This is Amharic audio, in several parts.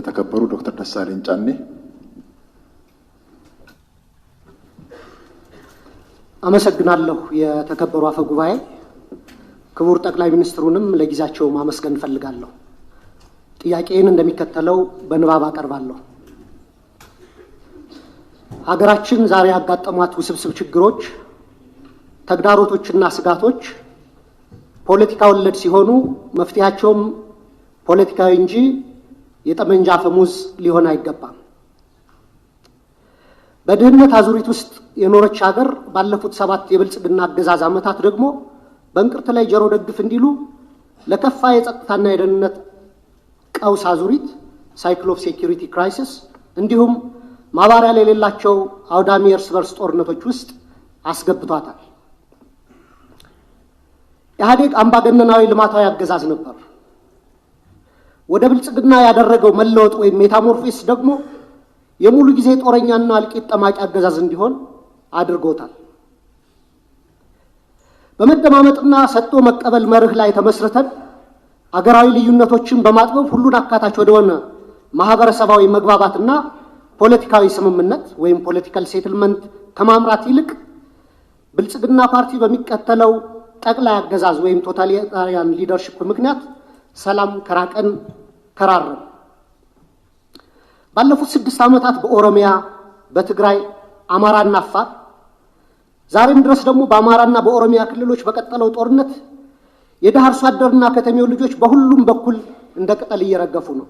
የተከበሩ ዶክተር ደሳለኝ ጫኔ አመሰግናለሁ። የተከበሩ አፈ ጉባኤ፣ ክቡር ጠቅላይ ሚኒስትሩንም ለጊዜያቸው ማመስገን ፈልጋለሁ። ጥያቄን እንደሚከተለው በንባብ አቀርባለሁ። ሀገራችን ዛሬ ያጋጠሟት ውስብስብ ችግሮች፣ ተግዳሮቶችና ስጋቶች ፖለቲካ ወለድ ሲሆኑ መፍትሄያቸውም ፖለቲካዊ እንጂ የጠመንጃ አፈሙዝ ሊሆን አይገባም። በድህነት አዙሪት ውስጥ የኖረች ሀገር ባለፉት 7 የብልጽግና አገዛዝ ዓመታት ደግሞ በእንቅርት ላይ ጆሮ ደግፍ እንዲሉ ለከፋ የጸጥታና የደህንነት ቀውስ አዙሪት ሳይክል ኦፍ ሴኩሪቲ ክራይሲስ እንዲሁም ማባሪያ የሌላቸው አውዳሚ እርስ በርስ ጦርነቶች ውስጥ አስገብቷታል። ኢህአዴግ አምባገነናዊ ልማታዊ አገዛዝ ነበር። ወደ ብልጽግና ያደረገው መለወጥ ወይም ሜታሞርፎሲስ ደግሞ የሙሉ ጊዜ ጦረኛና እልቂት ጠማቂ አገዛዝ እንዲሆን አድርጎታል። በመደማመጥና ሰጥቶ መቀበል መርህ ላይ ተመስርተን አገራዊ ልዩነቶችን በማጥበብ ሁሉን አካታች ወደሆነ ማህበረሰባዊ መግባባትና ፖለቲካዊ ስምምነት ወይም ፖለቲካል ሴትልመንት ከማምራት ይልቅ ብልጽግና ፓርቲ በሚከተለው ጠቅላይ አገዛዝ ወይም ቶታሊታሪያን ሊደርሺፕ ምክንያት ሰላም ከራቀን ከራረን። ባለፉት 6 ዓመታት በኦሮሚያ፣ በትግራይ፣ አማራና አፋር ዛሬም ድረስ ደግሞ በአማራና በኦሮሚያ ክልሎች በቀጠለው ጦርነት የደሃ አርሶ አደርና ከተሜው ልጆች በሁሉም በኩል እንደ ቅጠል እየረገፉ ነው።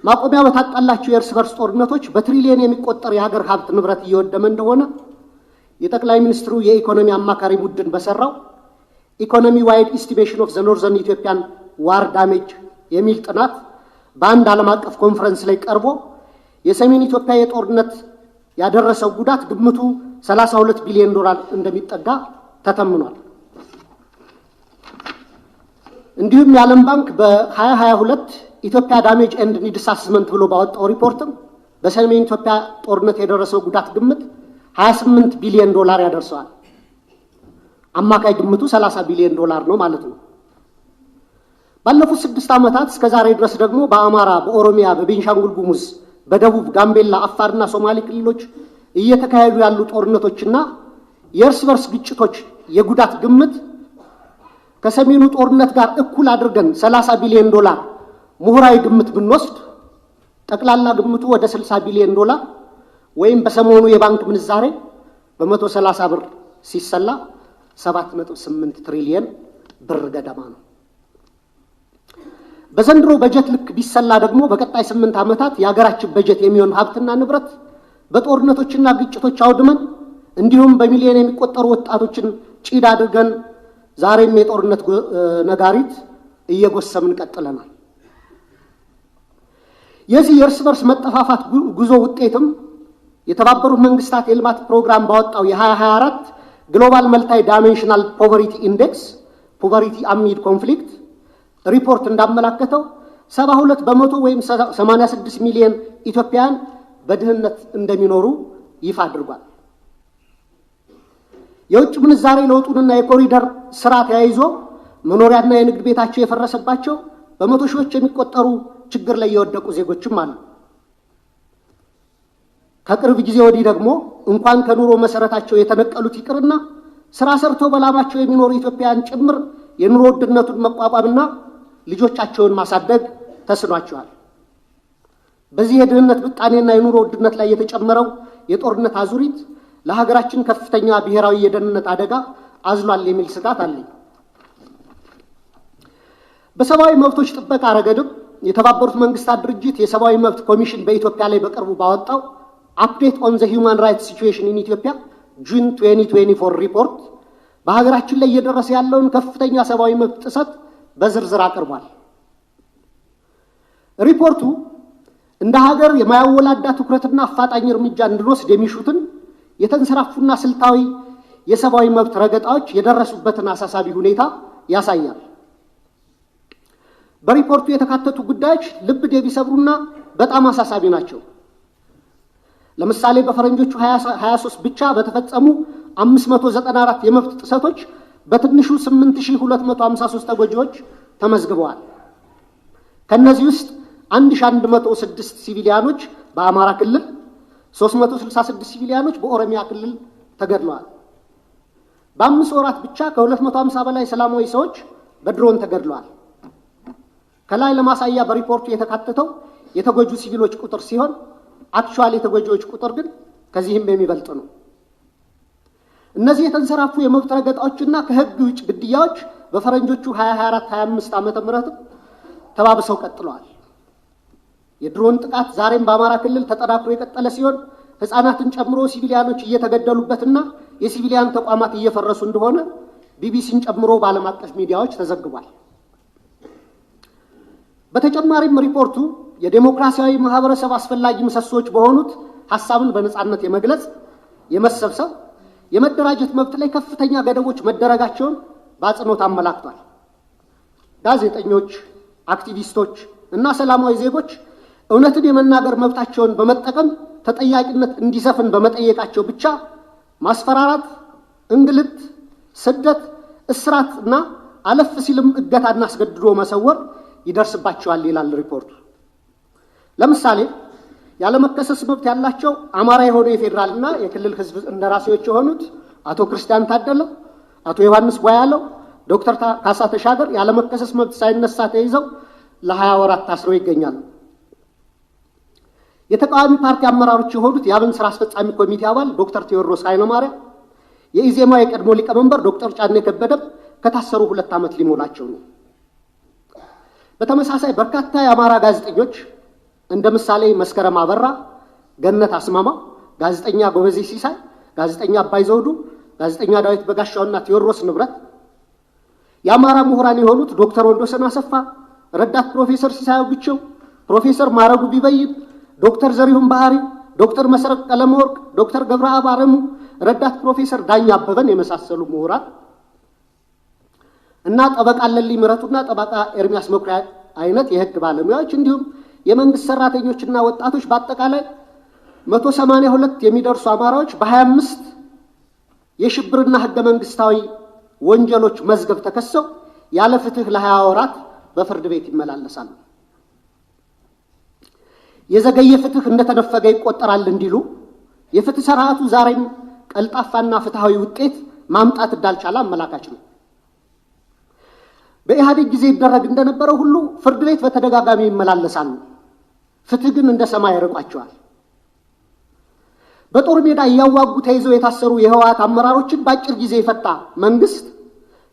ማቆሚያ በታጣላቸው የእርስ በርስ ጦርነቶች በትሪሊየን የሚቆጠር የሀገር ሀብት ንብረት እየወደመ እንደሆነ የጠቅላይ ሚኒስትሩ የኢኮኖሚ አማካሪ ቡድን በሰራው ኢኮኖሚ ዋይድ ኢስቲሜሽን ኦፍ ዘ ኖርዘርን ኢትዮጵያን ዋር ዳሜጅ የሚል ጥናት በአንድ ዓለም አቀፍ ኮንፈረንስ ላይ ቀርቦ የሰሜን ኢትዮጵያ የጦርነት ያደረሰው ጉዳት ግምቱ 32 ቢሊዮን ዶላር እንደሚጠጋ ተተምኗል። እንዲሁም የዓለም ባንክ በ2022 ኢትዮጵያ ዳሜጅ ኤንድ ኒድስ አሰስመንት ብሎ ባወጣው ሪፖርትም በሰሜን ኢትዮጵያ ጦርነት የደረሰው ጉዳት ግምት 28 ቢሊዮን ዶላር ያደርሰዋል። አማካይ ግምቱ 30 ቢሊዮን ዶላር ነው ማለት ነው። ባለፉት 6 ዓመታት እስከ ዛሬ ድረስ ደግሞ በአማራ፣ በኦሮሚያ፣ በቤንሻንጉል ጉሙዝ፣ በደቡብ ጋምቤላ፣ አፋርና ሶማሌ ክልሎች እየተካሄዱ ያሉ ጦርነቶችና የእርስ በርስ ግጭቶች የጉዳት ግምት ከሰሜኑ ጦርነት ጋር እኩል አድርገን 30 ቢሊዮን ዶላር ምሁራዊ ግምት ብንወስድ ጠቅላላ ግምቱ ወደ 60 ቢሊዮን ዶላር ወይም በሰሞኑ የባንክ ምንዛሬ በ130 ብር ሲሰላ 7.8 ትሪሊየን ብር ገደማ ነው። በዘንድሮ በጀት ልክ ቢሰላ ደግሞ በቀጣይ 8 ዓመታት የሀገራችን በጀት የሚሆን ሀብትና ንብረት በጦርነቶችና ግጭቶች አውድመን እንዲሁም በሚሊዮን የሚቆጠሩ ወጣቶችን ጭድ አድርገን ዛሬም የጦርነት ነጋሪት እየጎሰምን ቀጥለናል። የዚህ የእርስ በርስ መጠፋፋት ጉዞ ውጤትም የተባበሩት መንግስታት የልማት ፕሮግራም ባወጣው የ2024 ግሎባል መልታይ ዳይሜንሽናል ፖቨርቲ ኢንዴክስ ፖቨርቲ አሚድ ኮንፍሊክት ሪፖርት እንዳመላከተው 72 በመቶ ወይም 86 ሚሊዮን ኢትዮጵያውያን በድህነት እንደሚኖሩ ይፋ አድርጓል። የውጭ ምንዛሬ ለውጡንና የኮሪደር ስራ ተያይዞ መኖሪያና የንግድ ቤታቸው የፈረሰባቸው በመቶ ሺዎች የሚቆጠሩ ችግር ላይ የወደቁ ዜጎችም አሉ። ከቅርብ ጊዜ ወዲህ ደግሞ እንኳን ከኑሮ መሰረታቸው የተነቀሉት ይቅርና ስራ ሰርተው በላባቸው የሚኖሩ ኢትዮጵያውያን ጭምር የኑሮ ውድነቱን መቋቋምና ልጆቻቸውን ማሳደግ ተስኗቸዋል። በዚህ የድህነት ብጣኔና የኑሮ ውድነት ላይ የተጨመረው የጦርነት አዙሪት ለሀገራችን ከፍተኛ ብሔራዊ የደህንነት አደጋ አዝሏል የሚል ስጋት አለኝ። በሰብአዊ መብቶች ጥበቃ ረገድም የተባበሩት መንግስታት ድርጅት የሰብአዊ መብት ኮሚሽን በኢትዮጵያ ላይ በቅርቡ ባወጣው አፕዴት ኦን ዘ ሂውማን ራይትስ ሲቹዌሽን ኢን ኢትዮጵያ ጁን 2024 ሪፖርት በሀገራችን ላይ እየደረሰ ያለውን ከፍተኛ ሰብአዊ መብት ጥሰት በዝርዝር አቅርቧል። ሪፖርቱ እንደ ሀገር የማያወላዳ ትኩረትና አፋጣኝ እርምጃ እንድንወስድ የሚሹትን የተንሰራፉና ስልታዊ የሰብአዊ መብት ረገጣዎች የደረሱበትን አሳሳቢ ሁኔታ ያሳያል። በሪፖርቱ የተካተቱ ጉዳዮች ልብ የሚሰብሩና በጣም አሳሳቢ ናቸው። ለምሳሌ በፈረንጆቹ 2023 ብቻ በተፈጸሙ 594 የመብት ጥሰቶች በትንሹ 8253 ተጎጂዎች ተመዝግበዋል። ከነዚህ ውስጥ 1106 ሲቪሊያኖች በአማራ ክልል፣ 366 ሲቪሊያኖች በኦሮሚያ ክልል ተገድለዋል። በ5 ወራት ብቻ ከ250 በላይ ሰላማዊ ሰዎች በድሮን ተገድለዋል። ከላይ ለማሳያ በሪፖርቱ የተካተተው የተጎጁ ሲቪሎች ቁጥር ሲሆን አክቹዋሊ የተጎጂዎች ቁጥር ግን ከዚህም የሚበልጥ ነው። እነዚህ የተንሰራፉ የመብት ረገጣዎችና ከህግ ውጭ ግድያዎች በፈረንጆቹ 2024-25 ዓመተ ምህረት ተባብሰው ቀጥለዋል። የድሮን ጥቃት ዛሬም በአማራ ክልል ተጠናክሮ የቀጠለ ሲሆን ህፃናትን ጨምሮ ሲቪሊያኖች እየተገደሉበትና የሲቪሊያን ተቋማት እየፈረሱ እንደሆነ ቢቢሲን ጨምሮ በዓለም አቀፍ ሚዲያዎች ተዘግቧል። በተጨማሪም ሪፖርቱ የዴሞክራሲያዊ ማህበረሰብ አስፈላጊ ምሰሶች በሆኑት ሐሳብን በነጻነት የመግለጽ፣ የመሰብሰብ፣ የመደራጀት መብት ላይ ከፍተኛ ገደቦች መደረጋቸውን በአጽንኦት አመላክቷል። ጋዜጠኞች፣ አክቲቪስቶች እና ሰላማዊ ዜጎች እውነትን የመናገር መብታቸውን በመጠቀም ተጠያቂነት እንዲሰፍን በመጠየቃቸው ብቻ ማስፈራራት፣ እንግልት፣ ስደት፣ እስራት እና አለፍ ሲልም እገታና አስገድዶ መሰወር ይደርስባቸዋል ይላል ሪፖርቱ። ለምሳሌ ያለመከሰስ መብት ያላቸው አማራ የሆኑ የፌዴራልና የክልል ህዝብ እንደራሴዎች የሆኑት አቶ ክርስቲያን ታደለ፣ አቶ ዮሐንስ ቧያለው፣ ዶክተር ካሳ ተሻገር ያለመከሰስ መብት ሳይነሳ ተይዘው ለ20 ወራት ታስረው ይገኛሉ። የተቃዋሚ ፓርቲ አመራሮች የሆኑት የአብን ስራ አስፈጻሚ ኮሚቴ አባል ዶክተር ቴዎድሮስ ኃይለማርያም፣ የኢዜማ የቀድሞ ሊቀመንበር ዶክተር ጫኔ ከበደም ከታሰሩ 2 ዓመት ሊሞላቸው ነው። በተመሳሳይ በርካታ የአማራ ጋዜጠኞች እንደ ምሳሌ መስከረም አበራ፣ ገነት አስማማው፣ ጋዜጠኛ ጎበዜ ሲሳይ፣ ጋዜጠኛ አባይ ዘውዱ፣ ጋዜጠኛ ዳዊት በጋሻውና ቴዎድሮስ ንብረት፣ የአማራ ምሁራን የሆኑት ዶክተር ወንዶሰን አሰፋ፣ ረዳት ፕሮፌሰር ሲሳይ ብቸው፣ ፕሮፌሰር ማረጉ ቢበይን፣ ዶክተር ዘሪሁን ባህሪ፣ ዶክተር መሰረት ቀለመወርቅ፣ ዶክተር ገብረአብ አረሙ፣ ረዳት ፕሮፌሰር ዳኛ አበበን የመሳሰሉ ምሁራን እና ጠበቃ ለሊ ምረቱና ጠበቃ ኤርሚያስ መኩሪያ አይነት የህግ ባለሙያዎች እንዲሁም የመንግስት ሰራተኞችና ወጣቶች በአጠቃላይ 182 የሚደርሱ አማራዎች በ25 የሽብርና ህገ መንግስታዊ ወንጀሎች መዝገብ ተከሰው ያለ ፍትህ ለ20 ወራት በፍርድ ቤት ይመላለሳሉ። የዘገየ ፍትህ እንደተነፈገ ይቆጠራል እንዲሉ የፍትህ ስርዓቱ ዛሬም ቀልጣፋና ፍትሃዊ ውጤት ማምጣት እንዳልቻለ አመላካች ነው። በኢህአዴግ ጊዜ ይደረግ እንደነበረው ሁሉ ፍርድ ቤት በተደጋጋሚ ይመላለሳሉ። ፍትህ ግን እንደ ሰማይ ርቋቸዋል። በጦር ሜዳ እያዋጉ ተይዘው የታሰሩ የህወሓት አመራሮችን በአጭር ጊዜ የፈታ መንግስት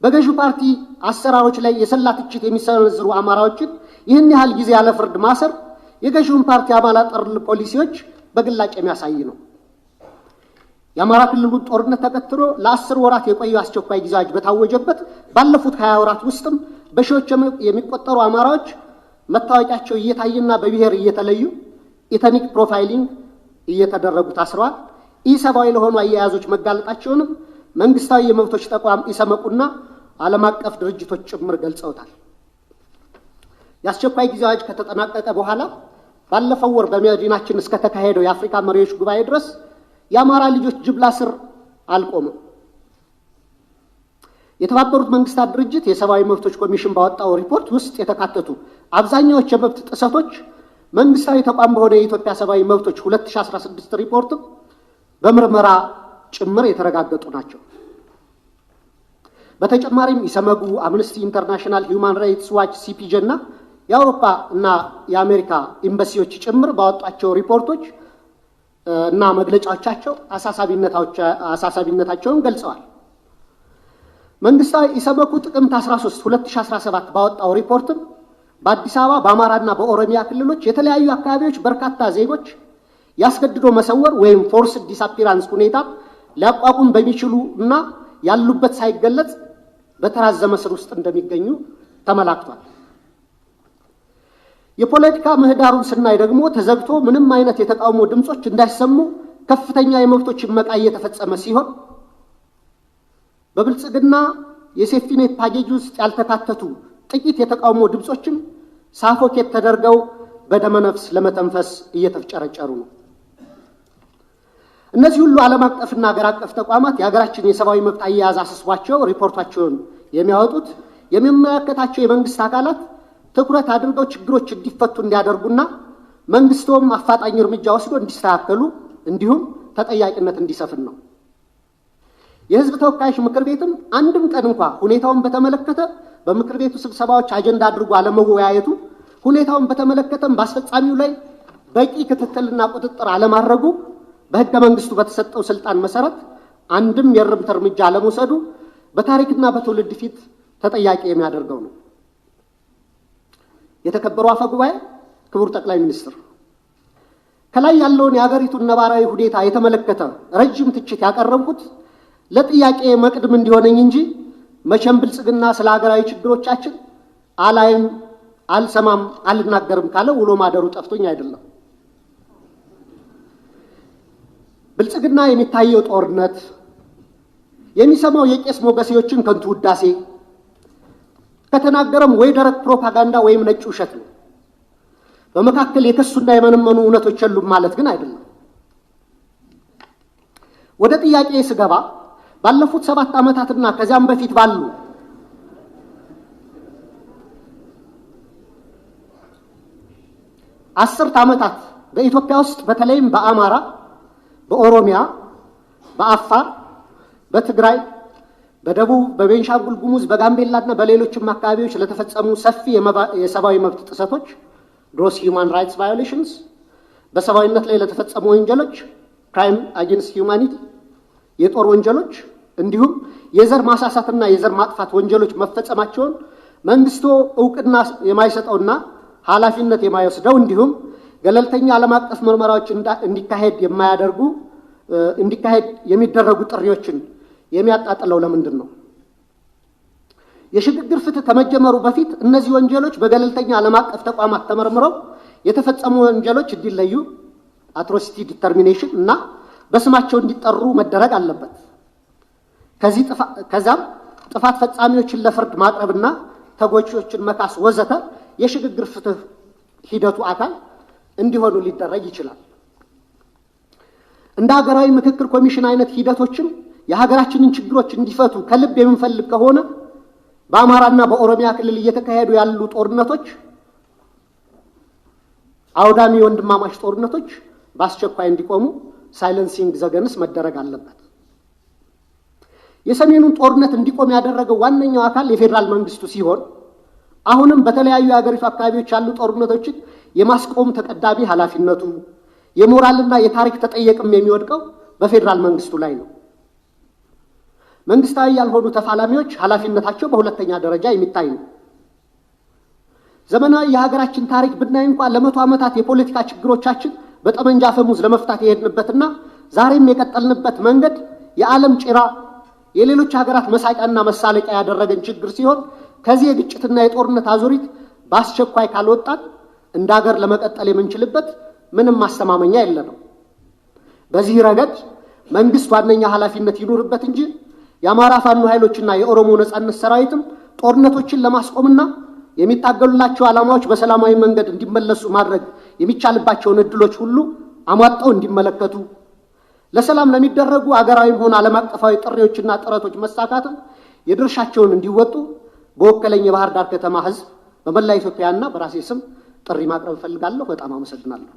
በገዢው ፓርቲ አሰራሮች ላይ የሰላ ትችት የሚሰነዝሩ አማራዎችን ይህን ያህል ጊዜ ያለ ፍርድ ማሰር የገዢውን ፓርቲ አባላት ጠር ፖሊሲዎች በግላጭ የሚያሳይ ነው። የአማራ ክልሉን ጦርነት ተከትሎ ለ10 ወራት የቆየው አስቸኳይ ጊዜ አዋጅ በታወጀበት ባለፉት 20 ወራት ውስጥም በሺዎች የሚቆጠሩ አማራዎች መታወቂያቸው እየታየና በብሔር እየተለዩ ኢተኒክ ፕሮፋይሊንግ እየተደረጉ ታስረዋል። ኢሰብአዊ ለሆኑ አያያዞች መጋለጣቸውንም መንግስታዊ የመብቶች ተቋም ኢሰመቁና ዓለም አቀፍ ድርጅቶች ጭምር ገልጸውታል። የአስቸኳይ ጊዜ አዋጅ ከተጠናቀቀ በኋላ ባለፈው ወር በመዲናችን እስከ ተካሄደው የአፍሪካ መሪዎች ጉባኤ ድረስ የአማራ ልጆች ጅምላ ስር አልቆመም። የተባበሩት መንግስታት ድርጅት የሰብአዊ መብቶች ኮሚሽን ባወጣው ሪፖርት ውስጥ የተካተቱ አብዛኛዎቹ የመብት ጥሰቶች መንግስታዊ ተቋም በሆነ የኢትዮጵያ ሰብአዊ መብቶች 2016 ሪፖርት በምርመራ ጭምር የተረጋገጡ ናቸው። በተጨማሪም ኢሰመጉ፣ አምነስቲ ኢንተርናሽናል፣ ሂውማን ራይትስ ዋች፣ ሲፒጄ እና የአውሮፓ እና የአሜሪካ ኤምባሲዎች ጭምር ባወጣቸው ሪፖርቶች እና መግለጫዎቻቸው አሳሳቢነታቸውን ገልጸዋል። መንግስታዊ ኢሰመጉ ጥቅምት 13 2017 ባወጣው ሪፖርትም በአዲስ አበባ በአማራና በኦሮሚያ ክልሎች የተለያዩ አካባቢዎች በርካታ ዜጎች ያስገድዶ መሰወር ወይም ፎርስድ ዲስአፒራንስ ሁኔታ ሊያቋቁም በሚችሉ እና ያሉበት ሳይገለጽ በተራዘመ ስር ውስጥ እንደሚገኙ ተመላክቷል። የፖለቲካ ምህዳሩን ስናይ ደግሞ ተዘግቶ ምንም አይነት የተቃውሞ ድምጾች እንዳይሰሙ ከፍተኛ የመብቶች መቃ እየተፈጸመ ሲሆን በብልጽግና የሴፍቲኔት ፓኬጅ ውስጥ ያልተካተቱ ጥቂት የተቃውሞ ድምጾችም ሳፎኬት ተደርገው በደመነፍስ ለመተንፈስ እየተፍጨረጨሩ ነው። እነዚህ ሁሉ ዓለም አቀፍና ሀገር አቀፍ ተቋማት የሀገራችን የሰብአዊ መብት አያያዝ አስስቧቸው ሪፖርታቸውን የሚያወጡት የሚመለከታቸው የመንግስት አካላት ትኩረት አድርገው ችግሮች እንዲፈቱ እንዲያደርጉና መንግስቱም አፋጣኝ እርምጃ ወስዶ እንዲስተካከሉ እንዲሁም ተጠያቂነት እንዲሰፍን ነው። የህዝብ ተወካዮች ምክር ቤትም አንድም ቀን እንኳን ሁኔታውን በተመለከተ በምክር ቤቱ ስብሰባዎች አጀንዳ አድርጎ አለመወያየቱ፣ ሁኔታውን በተመለከተም በአስፈጻሚው ላይ በቂ ክትትልና ቁጥጥር አለማድረጉ፣ በህገ መንግስቱ በተሰጠው ስልጣን መሰረት አንድም የእርምት እርምጃ አለመውሰዱ በታሪክና በትውልድ ፊት ተጠያቂ የሚያደርገው ነው። የተከበሩ አፈ ጉባኤ፣ ክቡር ጠቅላይ ሚኒስትር፣ ከላይ ያለውን የሀገሪቱን ነባራዊ ሁኔታ የተመለከተ ረጅም ትችት ያቀረብኩት ለጥያቄ መቅድም እንዲሆነኝ እንጂ መቼም ብልጽግና ስለ ሀገራዊ ችግሮቻችን አላይም፣ አልሰማም፣ አልናገርም ካለ ውሎ ማደሩ ጠፍቶኝ አይደለም። ብልጽግና የሚታየው ጦርነት፣ የሚሰማው የቄስ ሞገሴዎችን ከንቱ ውዳሴ፣ ከተናገረም ወይ ደረቅ ፕሮፓጋንዳ ወይም ነጭ ውሸት ነው። በመካከል የከሱና የመነመኑ እውነቶች የሉም ማለት ግን አይደለም። ወደ ጥያቄ ስገባ ባለፉት 7 ዓመታትና ከዚያም በፊት ባሉ አስርት ዓመታት በኢትዮጵያ ውስጥ በተለይም በአማራ፣ በኦሮሚያ፣ በአፋር፣ በትግራይ፣ በደቡብ፣ በቤንሻንጉል ጉሙዝ፣ በጋምቤላና በሌሎችም አካባቢዎች ለተፈጸሙ ሰፊ የሰብአዊ መብት ጥሰቶች ግሮስ ሂውማን ራይትስ ቫዮሌሽንስ፣ በሰብአዊነት ላይ ለተፈጸሙ ወንጀሎች ክራይም አጌንስት ሂውማኒቲ፣ የጦር ወንጀሎች እንዲሁም የዘር ማሳሳትና የዘር ማጥፋት ወንጀሎች መፈጸማቸውን መንግስቱ እውቅና የማይሰጠውና ኃላፊነት የማይወስደው እንዲሁም ገለልተኛ ዓለም አቀፍ ምርመራዎች እንዲካሄድ የሚደረጉ ጥሪዎችን የሚያጣጥለው ለምንድን ነው? የሽግግር ፍትህ ከመጀመሩ በፊት እነዚህ ወንጀሎች በገለልተኛ ዓለም አቀፍ ተቋማት ተመርምረው የተፈጸሙ ወንጀሎች እንዲለዩ አትሮሲቲ ዲተርሚኔሽን እና በስማቸው እንዲጠሩ መደረግ አለበት። ከዛም ጥፋት ፈጻሚዎችን ለፍርድ ማቅረብና ተጎጂዎችን መካስ ወዘተ የሽግግር ፍትህ ሂደቱ አካል እንዲሆኑ ሊደረግ ይችላል። እንደ ሀገራዊ ምክክር ኮሚሽን አይነት ሂደቶችም የሀገራችንን ችግሮች እንዲፈቱ ከልብ የምንፈልግ ከሆነ በአማራና በኦሮሚያ ክልል እየተካሄዱ ያሉ ጦርነቶች፣ አውዳሚ ወንድማማች ጦርነቶች በአስቸኳይ እንዲቆሙ ሳይለንሲንግ ዘገንስ መደረግ አለበት። የሰሜኑን ጦርነት እንዲቆም ያደረገው ዋነኛው አካል የፌዴራል መንግስቱ ሲሆን አሁንም በተለያዩ የሀገሪቱ አካባቢዎች ያሉ ጦርነቶችን የማስቆም ተቀዳሚ ኃላፊነቱ የሞራልና የታሪክ ተጠየቅም የሚወድቀው በፌዴራል መንግስቱ ላይ ነው። መንግስታዊ ያልሆኑ ተፋላሚዎች ኃላፊነታቸው በሁለተኛ ደረጃ የሚታይ ነው። ዘመናዊ የሀገራችን ታሪክ ብናይ እንኳን ለ100 ዓመታት የፖለቲካ ችግሮቻችን በጠመንጃ አፈሙዝ ለመፍታት የሄድንበትና ዛሬም የቀጠልንበት መንገድ የዓለም ጭራ የሌሎች ሀገራት መሳቂያና መሳለቂያ ያደረገን ችግር ሲሆን ከዚህ የግጭትና የጦርነት አዙሪት በአስቸኳይ ካልወጣን እንደ ሀገር ለመቀጠል የምንችልበት ምንም ማስተማመኛ የለንም። በዚህ ረገድ መንግስት ዋነኛ ኃላፊነት ይኖርበት እንጂ የአማራ ፋኖ ኃይሎችና የኦሮሞ ነጻነት ሰራዊትም ጦርነቶችን ለማስቆምና የሚታገሉላቸው ዓላማዎች በሰላማዊ መንገድ እንዲመለሱ ማድረግ የሚቻልባቸውን እድሎች ሁሉ አሟጠው እንዲመለከቱ ለሰላም ለሚደረጉ አገራዊም ሆነ ዓለም አቀፋዊ ጥሪዎችና ጥረቶች መሳካትም የድርሻቸውን እንዲወጡ በወከለኝ የባህር ዳር ከተማ ህዝብ በመላ ኢትዮጵያና በራሴ ስም ጥሪ ማቅረብ እፈልጋለሁ። በጣም አመሰግናለሁ።